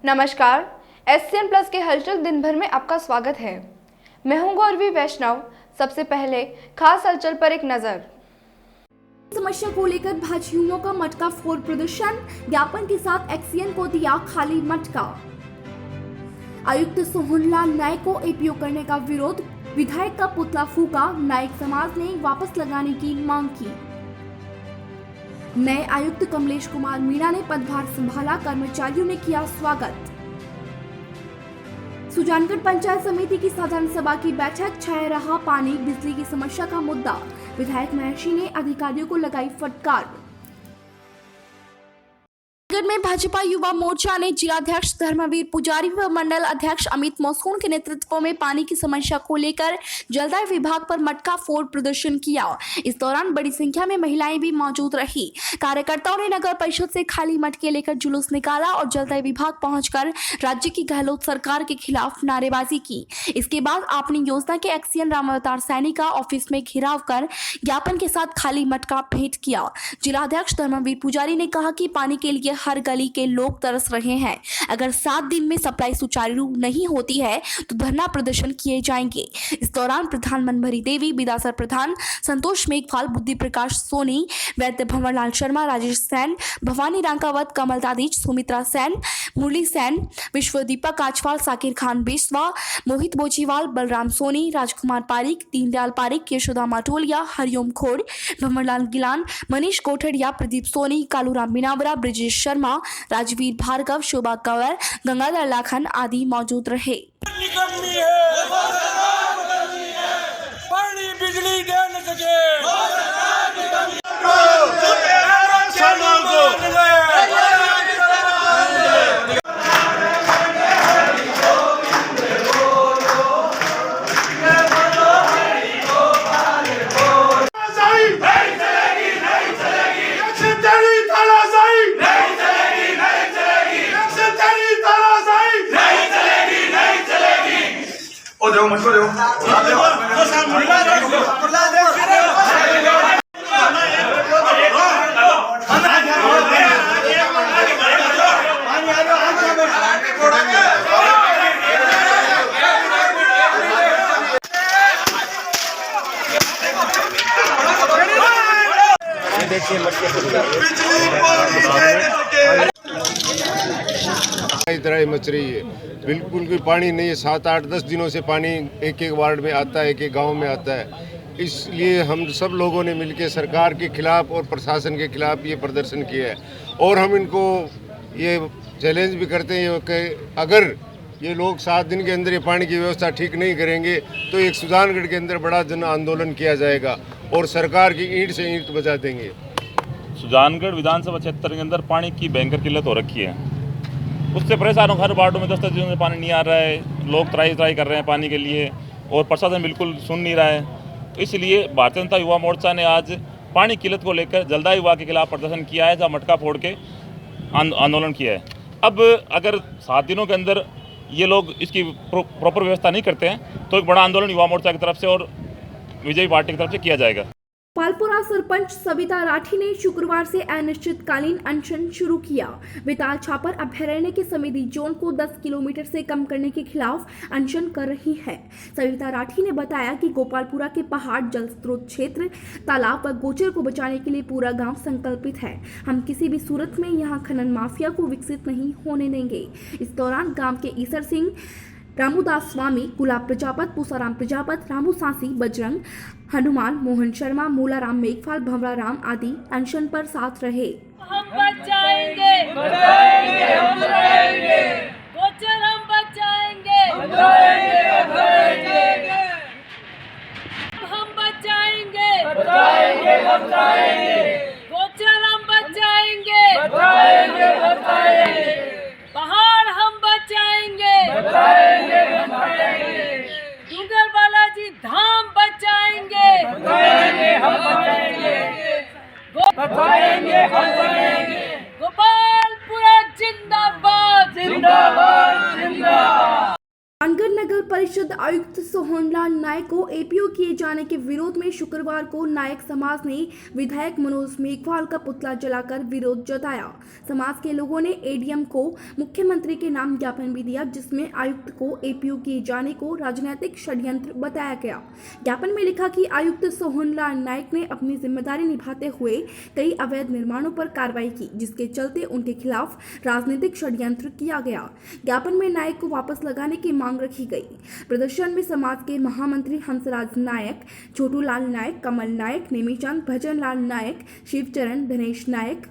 नमस्कार, SCN plus के हलचल दिन भर में आपका स्वागत है। मैं हूं गौरवी वैष्णव। सबसे पहले खास हलचल पर एक नजर। समस्या को लेकर भाजयुओं का मटका फोड़ प्रदर्शन, ज्ञापन के साथ SCN को दिया खाली मटका। आयुक्त सोहनलाल नायक को APO करने का विरोध, विधायक का पुतला फूका, नायक समाज ने वापस लगाने की मांग की। नए आयुक्त कमलेश कुमार मीणा ने पदभार संभाला, कर्मचारियों ने किया स्वागत। सुजानगढ़ पंचायत समिति की साधारण सभा की बैठक, छाया रहा पानी बिजली की समस्या का मुद्दा, विधायक महर्षि ने अधिकारियों को लगाई फटकार। में भाजपा युवा मोर्चा ने जिलाध्यक्ष धर्मवीर पुजारी व मंडल अध्यक्ष अमित मौसून के नेतृत्व में पानी की समस्या को लेकर जलदाय विभाग पर मटका फोड़ प्रदर्शन किया। इस दौरान बड़ी संख्या में महिलाएं भी मौजूद रही। कार्यकर्ताओं ने नगर परिषद से खाली मटके लेकर जुलूस निकाला और जलदाय विभाग पहुंचकर राज्य की गहलोत सरकार के खिलाफ नारेबाजी की। इसके बाद अपनी योजना के SCN रामावतार सैनी का ऑफिस में घेराव कर ज्ञापन के साथ खाली मटका भेंट किया। जिलाध्यक्ष धर्मवीर पुजारी ने कहा कि पानी के लिए हर गली के लोग तरस रहे हैं। अगर 7 दिन में सप्लाई सुचारू नहीं होती है तो धरना प्रदर्शन किए जाएंगे। इस दौरान प्रधान मनभरी देवी, विदासर प्रधान संतोष मेघवाल, बुद्धि प्रकाश सोनी, वैद्य भंवरलाल शर्मा, राजेश सैन, भवानी रांकावत, कमल दादीज, सुमित्रा सैन, मुरली सैन, विश्व दीपक काजवाल, साकिर खान बेसवा, मोहित बोचीवाल, बलराम सोनी, राजकुमार पारिक, दीनदयाल पारिक, यशोदा माटोलिया, हरिओम खोड़, भंवरलाल गिलान, मनीष कोठड़िया, प्रदीप सोनी, कालूराम बिनावरा, ब्रिजेश शर्मा, राजवीर भार्गव, शोभा कंवर, गंगाधर लाखन आदि मौजूद रहे। पानी बिजली दे न सके, मत तरह मच रही है, बिल्कुल भी पानी नहीं है। 7, 8, 10 दिनों से पानी एक वार्ड में आता है, एक गांव में आता है। इसलिए हम सब लोगों ने मिलकर सरकार के खिलाफ और प्रशासन के खिलाफ ये प्रदर्शन किया है और हम इनको ये चैलेंज भी करते हैं कि अगर ये लोग 7 दिन के अंदर ये पानी की व्यवस्था ठीक नहीं करेंगे तो एक सुजानगढ़ के अंदर बड़ा जन आंदोलन किया जाएगा और सरकार की ईंट से ईंट बजा देंगे। सुजानगढ़ विधानसभा क्षेत्र के अंदर पानी की भयंकर किल्लत हो रखी है। उससे परेशान हो, हर वार्डों में 10-10 दिनों से पानी नहीं आ रहा है। लोग त्राई कर रहे हैं पानी के लिए और प्रशासन बिल्कुल सुन नहीं रहा है। तो इसलिए भारतीय जनता युवा मोर्चा ने आज पानी किल्लत को लेकर जलदाय विभाग के खिलाफ प्रदर्शन किया है, जहाँ मटका फोड़ के आंदोलन किया है। अब अगर 7 दिनों के अंदर ये लोग इसकी प्रॉपर व्यवस्था नहीं करते हैं तो एक बड़ा आंदोलन युवा मोर्चा की तरफ से और बीजेपी पार्टी की तरफ से किया जाएगा। पालपुरा सरपंच सविता राठी ने शुक्रवार से अनिश्चितकालीन अनशन शुरू किया। बेताल छापर अभयारण्य के समिति जोन को 10 किलोमीटर से कम करने के खिलाफ अनशन कर रही है। सविता राठी ने बताया कि गोपालपुरा के पहाड़, जल स्रोत क्षेत्र, तालाब व गोचर को बचाने के लिए पूरा गांव संकल्पित है। हम किसी भी सूरत में यहां खनन माफिया को विकसित नहीं होने देंगे। इस दौरान गाँव के ईसर सिंह, रामूदास स्वामी, गुलाब प्रजापत, पूसाराम प्रजापत, रामू सांसी, बजरंग, हनुमान, मोहन शर्मा, मूलाराम मेघवाल, भंवरा राम आदि अनशन पर साथ रहे। हम बचाएंगे, बचाएंगे, हम बचाएंगे, गोचर हम बचाएंगे, बचाएंगे, बचाएंगे, हम बचाएंगे, बचाएंगे, बचाएंगे, गोचर हम बचाएंगे, बचाएंगे, बचाएंगे, पहाड़ हम बचाएंगे, बचाएंगे, बचाएंगे, डूंगर बालाजी धाम बचाएंगे, बचाएंगे, हम बचाएंगे, बचाएंगे, हम बचाएंगे, गोपालपुरा जिंदाबाद, जिंदाबाद, जिंदाबाद। अनगर नगर परिषद आयुक्त सोहनलाल नायक को एपीओ किए जाने के विरोध में शुक्रवार को नायक समाज ने विधायक मनोज मेघवाल का पुतला जलाकर विरोध जताया। समाज के लोगों ने एडीएम को मुख्यमंत्री के नाम ज्ञापन भी दिया, जिसमें आयुक्त को एपीओ किए जाने को राजनीतिक षड्यंत्र बताया गया। ज्ञापन में लिखा कि आयुक्त सोहनलाल नायक ने अपनी जिम्मेदारी निभाते हुए कई अवैध निर्माणों पर कार्रवाई की, जिसके चलते उनके खिलाफ राजनीतिक षड्यंत्र किया गया। ज्ञापन में नायक को वापस लगाने की मांग रखी गई। प्रदर्शन में समाज के महामंत्री हंसराज नायक, छोटूलाल नायक, कमल नायक, नेमीचंद, भजनलाल नायक, शिवचरण, धनेश नायक,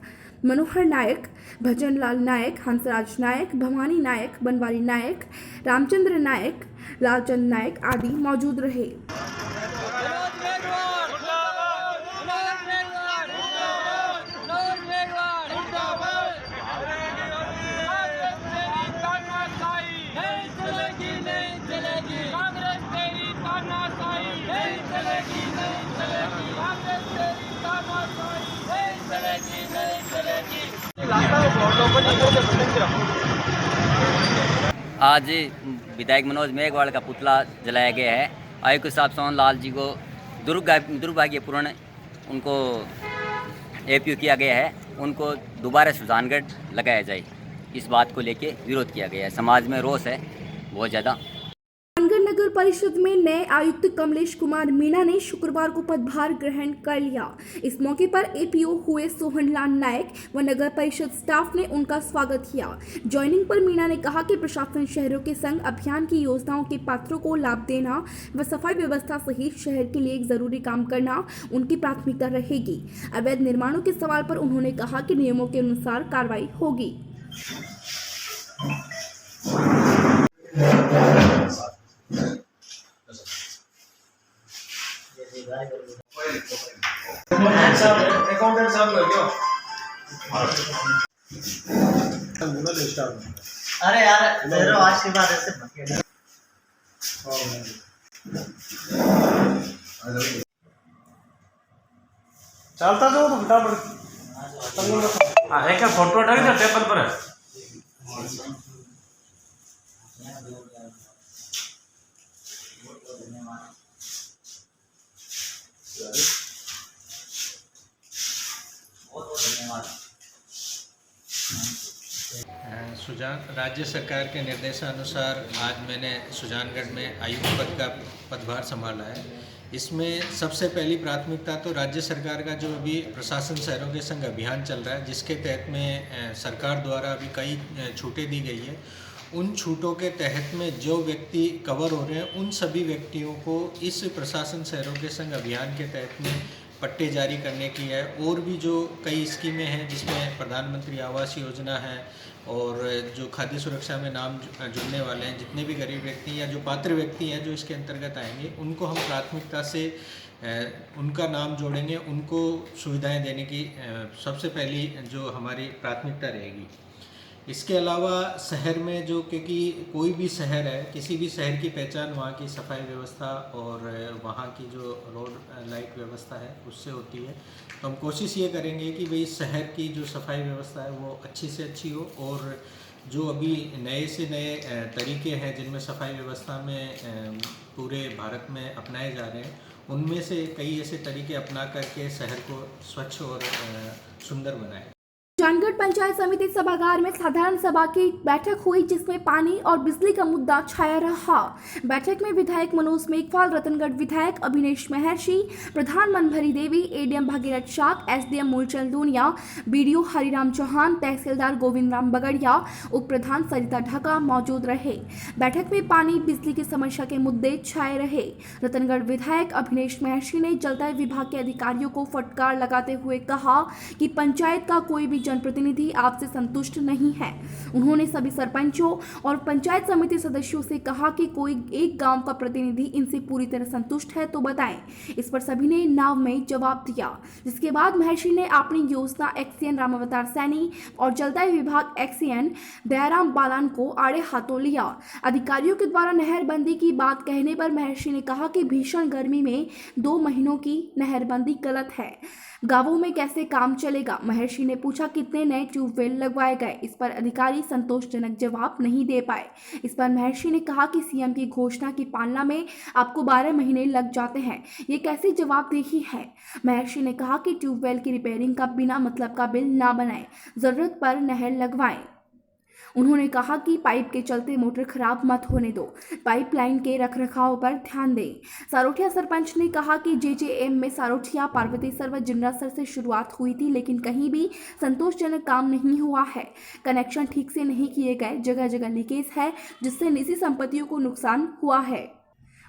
मनोहर नायक, भजनलाल नायक, हंसराज नायक, भवानी नायक, बनवारी नायक, रामचंद्र नायक, लालचंद नायक आदि मौजूद रहे। आज विधायक मनोज मेघवाल का पुतला जलाया गया है। आयुक्त साहब सोहनलाल जी को दुर्भाग्यपूर्ण उनको एपीओ किया गया है। उनको दोबारा सुजानगढ़ लगाया जाए, इस बात को लेके विरोध किया गया है। समाज में रोष है बहुत ज़्यादा। नगर परिषद में नए आयुक्त कमलेश कुमार मीणा ने शुक्रवार को पदभार ग्रहण कर लिया। इस मौके पर एपीओ हुए सोहनलाल नायक व नगर परिषद स्टाफ ने उनका स्वागत किया। ज्वाइनिंग पर मीणा ने कहा कि प्रशासन शहरों के संग अभियान की योजनाओं के पात्रों को लाभ देना व सफाई व्यवस्था सहित शहर के लिए एक जरूरी काम करना उनकी प्राथमिकता रहेगी। अवैध निर्माणों के सवाल पर उन्होंने कहा कि नियमों के अनुसार कार्रवाई होगी। अरे यार मेरे आज की बात ऐसे चलता जो तो फटाफट एक फोटो उठा के टेबल पर राज्य सरकार के निर्देशानुसार आज मैंने सुजानगढ़ में आयुक्त पद का पदभार संभाला है। इसमें सबसे पहली प्राथमिकता तो राज्य सरकार का जो अभी प्रशासन शहरों के संग अभियान चल रहा है, जिसके तहत में सरकार द्वारा अभी कई छूटें दी गई है। उन छूटों के तहत में जो व्यक्ति कवर हो रहे हैं, उन सभी व्यक्तियों को इस प्रशासन शहरों के संग अभियान के तहत में पट्टे जारी करने की है। और भी जो कई स्कीमें हैं, जिसमें प्रधानमंत्री आवास योजना है और जो खाद्य सुरक्षा में नाम जुड़ने वाले हैं, जितने भी गरीब व्यक्ति या जो पात्र व्यक्ति हैं जो इसके अंतर्गत आएंगे, उनको हम प्राथमिकता से उनका नाम जोड़ेंगे। उनको सुविधाएं देने की सबसे पहली जो हमारी प्राथमिकता रहेगी। इसके अलावा शहर में जो, क्योंकि कोई भी शहर है, किसी भी शहर की पहचान वहाँ की सफाई व्यवस्था और वहाँ की जो रोड लाइट व्यवस्था है उससे होती है। तो हम कोशिश ये करेंगे कि भाई शहर की जो सफाई व्यवस्था है वो अच्छी से अच्छी हो। और जो अभी नए से नए तरीके हैं जिनमें सफाई व्यवस्था में पूरे भारत में अपनाए जा रहे हैं, उनमें से कई ऐसे तरीके अपना करके शहर को स्वच्छ और सुंदर बनाएं। सुजानगढ़ पंचायत समिति सभागार में साधारण सभा की बैठक हुई, जिसमें पानी और बिजली का मुद्दा छाया रहा। बैठक में विधायक मनोज मेघवाल, रतनगढ़ विधायक अभिनेश महर्षि, प्रधान मनभरी देवी, एडीएम भागीरथ शाक, एसडीएम मूलचंद दूनिया, बीडीओ हरिराम चौहान, तहसीलदार गोविंद राम बगड़िया, उप प्रधान सरिता ढाका मौजूद रहे। बैठक में पानी बिजली की समस्या के मुद्दे छाए रहे। रतनगढ़ विधायक अभिनेश महर्षि ने जलदाय विभाग के अधिकारियों को फटकार लगाते हुए कहा कि पंचायत का कोई भी जनप्रतिनिधि आपसे संतुष्ट नहीं है। उन्होंने सभी सरपंचों और पंचायत समिति सदस्यों से कहा कि कोई एक गांव का प्रतिनिधि इनसे पूरी तरह संतुष्ट है तो बताएं। इस पर सभी ने नाव में जवाब दिया, जिसके बाद महर्षि ने अपनी योजना एक्सीएन रामावतार सैनी और जलदाय विभाग एक्सीएन दयाराम बालान को आड़े हाथों लिया। अधिकारियों के द्वारा नहरबंदी की बात कहने पर महर्षि ने कहा कि भीषण गर्मी में 2 महीनों की नहरबंदी गलत है। गांवों में कैसे काम चलेगा? महर्षि ने पूछा कितने नए ट्यूबवेल लगवाए गए। इस पर अधिकारी संतोषजनक जवाब नहीं दे पाए। इस पर महर्षि ने कहा कि सीएम की घोषणा की पालना में आपको 12 महीने लग जाते हैं, ये कैसी जवाबदेही है? महर्षि ने कहा कि ट्यूबवेल की रिपेयरिंग का बिना मतलब का बिल ना बनाएं, जरूरत पर नहर लगवाएं। उन्होंने कहा कि पाइप के चलते मोटर खराब मत होने दो, पाइपलाइन के रखरखाव पर ध्यान दें। सारोठिया सरपंच ने कहा कि जेजेएम में सारोठिया पार्वतीसर व जिंदरासर से शुरुआत हुई थी, लेकिन कहीं भी संतोषजनक काम नहीं हुआ है। कनेक्शन ठीक से नहीं किए गए, जगह जगह लीकेज है, जिससे निजी संपत्तियों को नुकसान हुआ है।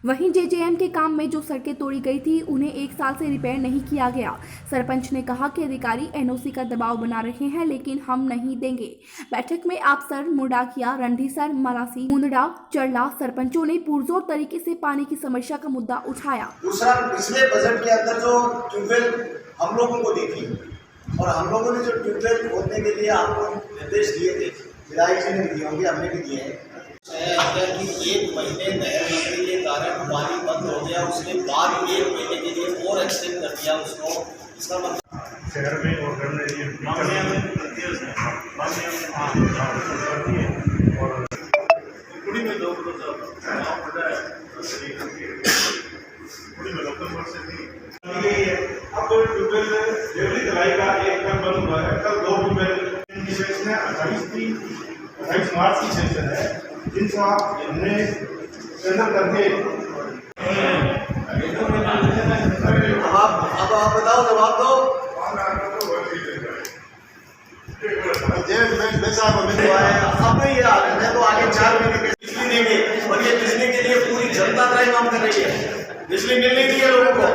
वहीं जेजेएम के काम में जो सड़कें तोड़ी गई थी उन्हें 1 साल से रिपेयर नहीं किया गया। सरपंच ने कहा कि अधिकारी एनओसी का दबाव बना रहे हैं, लेकिन हम नहीं देंगे। बैठक में आपसर, मुंडाकिया, रंधीसर, मलासी, मुंदड़ा, चरला सरपंचों ने पुरजोर तरीके से पानी की समस्या का मुद्दा उठाया। दूसरा, पिछले बजट के अंदर जो ट्यूबवेल हम लोगों को दी थी और हम लोगों ने जो ट्यूबवेल खोदने के लिए आपको निर्देश दिए थे, विधायक जी ने दिए होंगे, हमने भी दिए हैं। कि 1 महीने नहर बनने के कारण पानी बंद हो गया, उसके बाद 1 महीने के लिए और एक्सटेंड कर दिया उसको। इसका मतलब शहर में और अब तो ट्यूबवेल डेली दवाई का 1 टन बंद हुआ है, कल 2 ट्यूबवेल 28 मार्च की सेशन है, जिनको आप टेंडर करके अब आप बताओ, जवाब दो। अब ये आ रहे हैं तो आगे 4 महीने बिजली देंगे और ये बिजली के लिए पूरी जनता का काम कर रही है, बिजली मिल नहीं रही है लोगों को।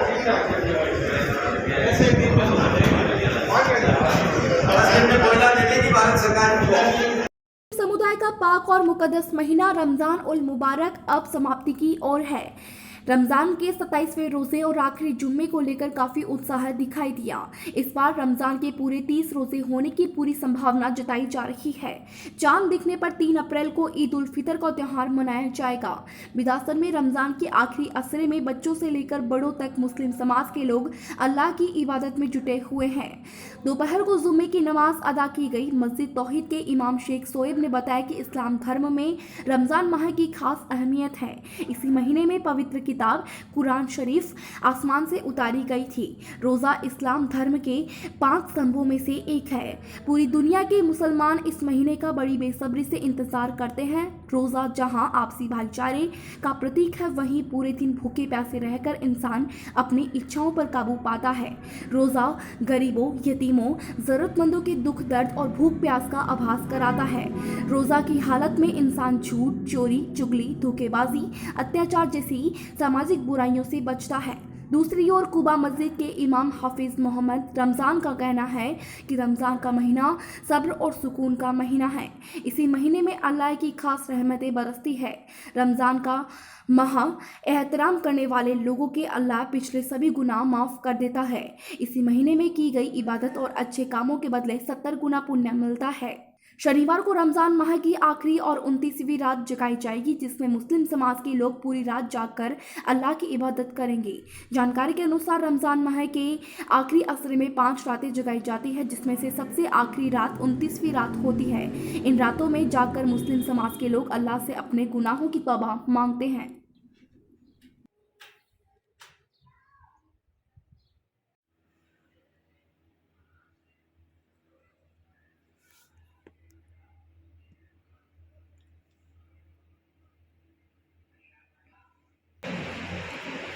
कोयला देने की भारत सरकार को। समुदाय का पाक और मुकद्दस महीना रमजान उल मुबारक अब समाप्ति की ओर है। रमजान के 27वें रोजे और आखिरी जुम्मे को लेकर काफी उत्साह दिखाई दिया। इस बार रमजान के पूरे 30 रोजे होने की पूरी संभावना जताई जा रही है। चांद दिखने पर 3 अप्रैल को ईद उल फितर का त्योहार मनाया जाएगा। बिदासर में रमजान के आखिरी असरे में बच्चों से लेकर बड़ों तक मुस्लिम समाज के लोग अल्लाह की इबादत में जुटे हुए हैं। दोपहर को जुम्मे की नमाज अदा की गई। मस्जिद तौहीद के इमाम शेख सोएब ने बताया कि इस्लाम धर्म में रमजान माह की खास अहमियत है। इसी महीने में पवित्र किताब कुरान शरीफ आसमान से उतारी गई थी। रोज़ा इस्लाम धर्म के 5 स्तंभों में से एक है। पूरी दुनिया के मुसलमान इस महीने का बड़ी बेसब्री से इंतजार करते हैं। रोज़ा जहां आपसी भाईचारे का प्रतीक है, वहीं पूरे दिन भूखे प्यासे रहकर इंसान अपनी इच्छाओं पर काबू पाता है। रोज़ा गरीबों, यतीमों, ज़रूरतमंदों के दुख दर्द और भूख प्यास का आभास कराता है। रोज़ा की हालत में इंसान झूठ, चोरी, चुगली, धोखेबाजी, अत्याचार जैसी सामाजिक बुराइयों से बचता है। दूसरी ओर कुबा मस्जिद के इमाम हाफिज मोहम्मद रमज़ान का कहना है कि रमज़ान का महीना सब्र और सुकून का महीना है। इसी महीने में अल्लाह की खास रहमतें बरसती है। रमज़ान का माह एहतराम करने वाले लोगों के अल्लाह पिछले सभी गुनाह माफ़ कर देता है। इसी महीने में की गई इबादत और अच्छे कामों के बदले 70 गुना पुण्य मिलता है। शनिवार को रमज़ान माह की आखिरी और 29वीं रात जगाई जाएगी, जिसमें मुस्लिम समाज के लोग पूरी रात जागकर अल्लाह की इबादत करेंगे। जानकारी के अनुसार रमज़ान माह के आखिरी असरे में 5 रातें जगाई जाती है, जिसमें से सबसे आखिरी रात 29वीं रात होती है। इन रातों में जागकर मुस्लिम समाज के लोग अल्लाह से अपने गुनाहों की तौबा मांगते हैं।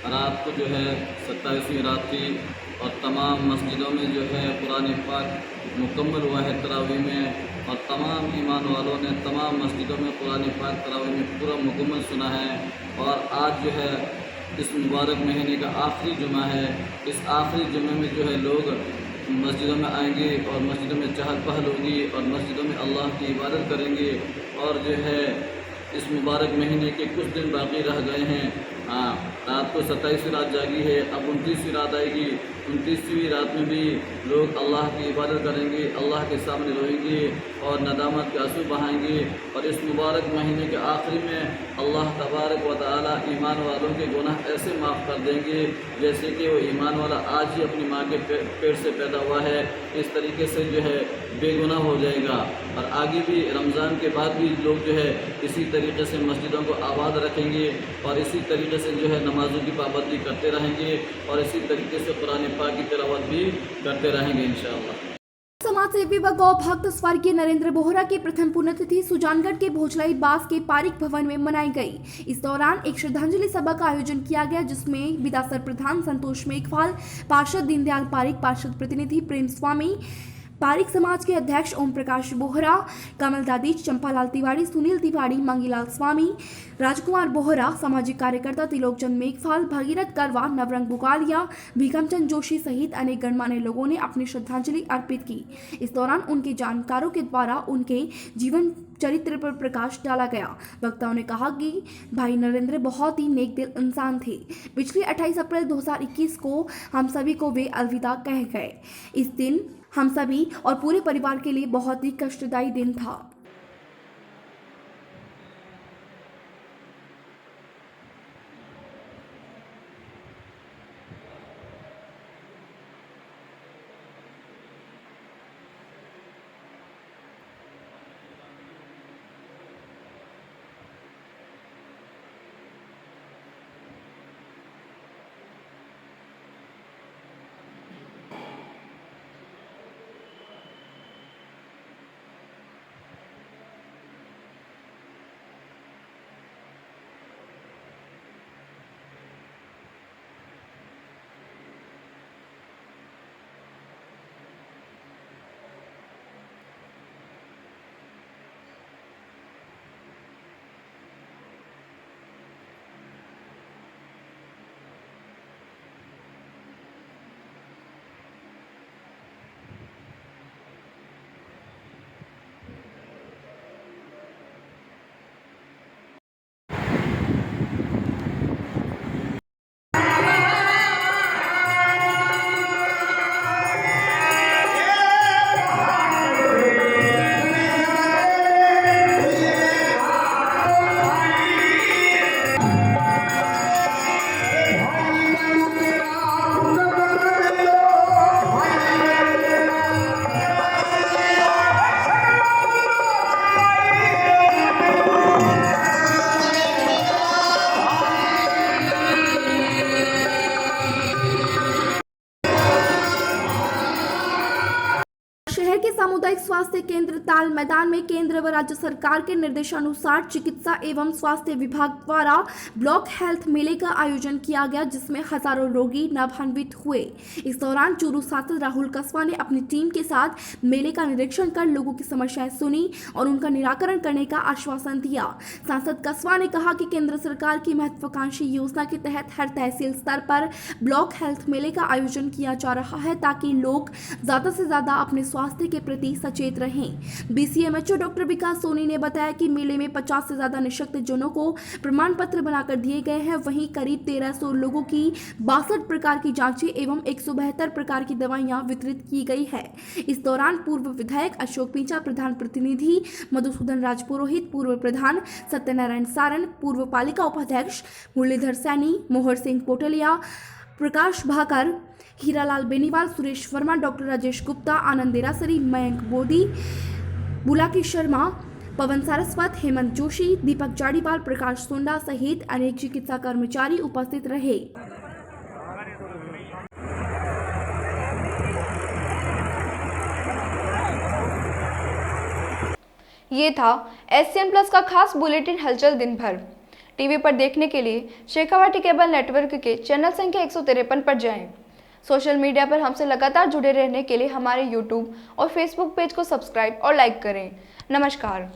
रात को जो है 27वीं रात थी और तमाम मस्जिदों में जो है कुरान पाक मुकम्मल हुआ है तरावी में, और तमाम ईमान वालों ने तमाम मस्जिदों में कुरान पाक तरावी में पूरा मुकम्मल सुना है। और आज जो है इस मुबारक महीने का आखिरी जुमा है। इस आखिरी जुमे में जो है लोग मस्जिदों में आएंगे और मस्जिदों में चहल पहल होगी और मस्जिदों में अल्लाह की इबादत करेंगे। और जो है इस मुबारक महीने के कुछ दिन बाकी रह गए हैं। रात को 27वीं रात जागी है, अब 29वीं रात आएगी। 29वीं रात में भी लोग अल्लाह की इबादत करेंगे, अल्लाह के सामने रोएंगे और नदामत के आंसू बहाएंगे। और इस मुबारक महीने के आखिरी में अल्लाह तबारक व तआला ईमान वालों के गुनाह ऐसे माफ़ कर देंगे जैसे कि वो ईमान वाला आज ही अपनी माँ के पेट से पैदा हुआ है, इस तरीके से जो है बेगुनाह हो जाएगा। और आगे भी रमज़ान के बाद भी लोग जो है इसी तरीके से मस्जिदों को आबाद रखेंगे और इसी तरीके से जो है नमाजों की पाबंदी करते रहेंगे और इसी तरीके से कुरान पाक की तिलावत भी करते रहेंगे इंशाअल्लाह। समाजसेवी व गौ भक्त स्वर्गीय नरेंद्र बोहरा की प्रथम पुण्यतिथि सुजानगढ़ के भोजलाई बास के पारिक भवन में मनाई गई। इस दौरान एक श्रद्धांजलि सभा का आयोजन किया गया, जिसमें विदासर प्रधान संतोष मेघवाल, पार्षद दीनदयाल पारिक, पार्षद प्रतिनिधि प्रेम स्वामी, पारिक समाज के अध्यक्ष ओम प्रकाश बोहरा, कमल दादीच, चंपालाल तिवारी, सुनील तिवारी, मंगीलाल स्वामी, राजकुमार बोहरा, सामाजिक कार्यकर्ता तिलोकचंद मेघवाल, भगीरथ करवा, नवरंग बुगालिया, भीखमचंद जोशी सहित अनेक गणमान्य लोगों ने अपनी श्रद्धांजलि अर्पित की। इस दौरान उनके जानकारों के द्वारा उनके जीवन चरित्र पर प्रकाश डाला गया। वक्ताओं ने कहा कि भाई नरेंद्र बहुत ही नेक दिल इंसान थे। पिछली 28 अप्रैल 2021 को हम सभी को वे अलविदा कह गए। इस दिन हम सभी और पूरे परिवार के लिए बहुत ही कष्टदायी दिन था। शहर के सामुदायिक स्वास्थ्य केंद्र ताल मैदान में केंद्र व राज्य सरकार के निर्देशानुसार चिकित्सा एवं स्वास्थ्य विभाग द्वारा ब्लॉक हेल्थ मेले का आयोजन किया गया, जिसमें हजारों रोगी लाभान्वित हुए। इस दौरान चूरू सांसद राहुल कस्वा ने अपनी टीम के साथ मेले का निरीक्षण कर लोगों की समस्याएं सुनी और उनका निराकरण करने का आश्वासन दिया। सांसद कस्वा ने कहा कि केंद्र सरकार की महत्वाकांक्षी योजना के तहत हर तहसील स्तर पर ब्लॉक हेल्थ मेले का आयोजन किया जा रहा है, ताकि लोग ज्यादा से ज्यादा अपने स्वास्थ्य के प्रति सचेत रहें। बीसीएमएचओ डॉक्टर विकास सोनी ने बताया कि मेले में 50 से ज्यादा निःशक्त जनों को प्रमाण पत्र बनाकर दिए गए हैं। वहीं करीब 1300 लोगों की 62 प्रकार की जांचें एवं 172 प्रकार की दवाइयां वितरित की गई है। इस दौरान पूर्व विधायक अशोक पींचा, प्रधान प्रतिनिधि मधुसूदन राजपुरोहित, पूर्व प्रधान सत्यनारायण सारण, पूर्व पालिका उपाध्यक्ष मुरलीधर सैनी, मोहर सिंह पोटलिया, प्रकाश भाकर, हीरालाल बेनीवाल, सुरेश वर्मा, डॉक्टर राजेश गुप्ता, आनंद देरासरी, मयंक बोदी, बुलाकी शर्मा, पवन सारस्वत, हेमंत जोशी, दीपक जाड़ीवाल, प्रकाश सोंडा सहित अनेक चिकित्सा कर्मचारी उपस्थित रहे। ये था एससीएन प्लस का खास बुलेटिन हलचल दिन भर। टीवी पर देखने के लिए शेखावाटी केबल नेटवर्क के चैनल संख्या 153 पर जाएं। सोशल मीडिया पर हमसे लगातार जुड़े रहने के लिए हमारे यूट्यूब और फेसबुक पेज को सब्सक्राइब और लाइक करें। नमस्कार।